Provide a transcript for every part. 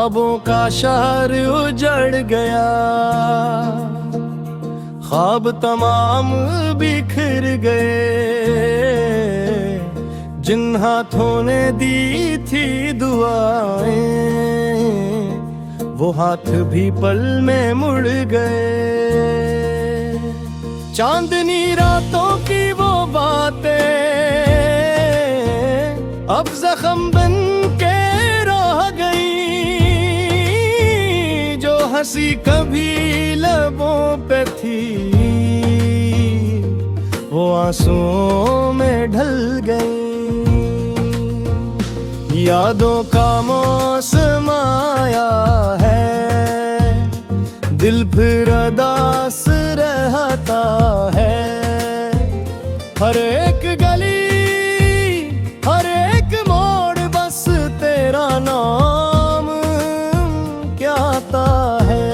ख्वाबों का शहर उजड़ गया, ख्वाब तमाम बिखर गए। जिन हाथों ने दी थी दुआएं, वो हाथ भी पल में मुड़ गए। चांदनी रातों की वो बातें अब जख्म बन के रह गई, जो हंसी कभी लबों पे थी वो आंसुओं में ढल गई। यादों का मौसम आया है, दिल फिर उदास रहता है। हर एक गली, हर एक मोड़ बस तेरा नाम क्या आता है।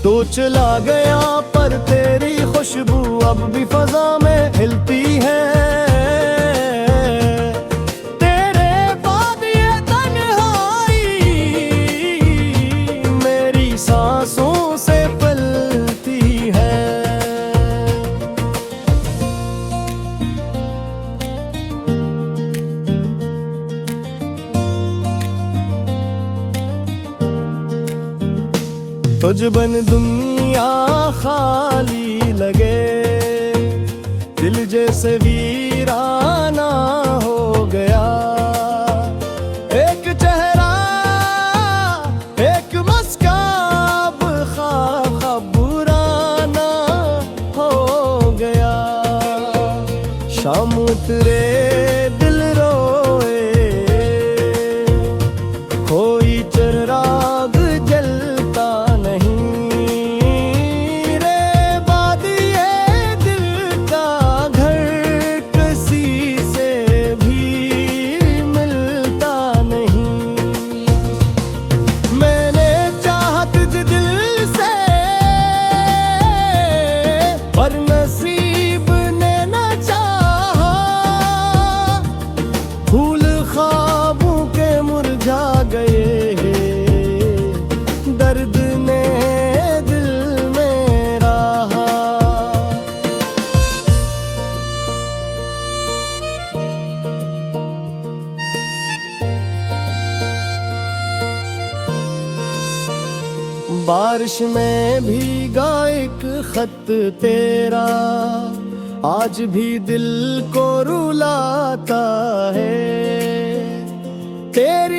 तो चला गया पर तेरी खुशबू अब भी फजा में हिलती है। तेरे बाद ये तन्हाई मेरी सांसों से पलती है। तुझ बन दुनिया खाली लगे, दिल जैसे वीराना हो गया। एक चेहरा, एक मस्काब ख्वाब पुराना हो गया। शाम उतरे दिल रोए, कोई चिराग जलता बारिश में भीगा एक खत तेरा आज भी दिल को रुलाता है। तेरी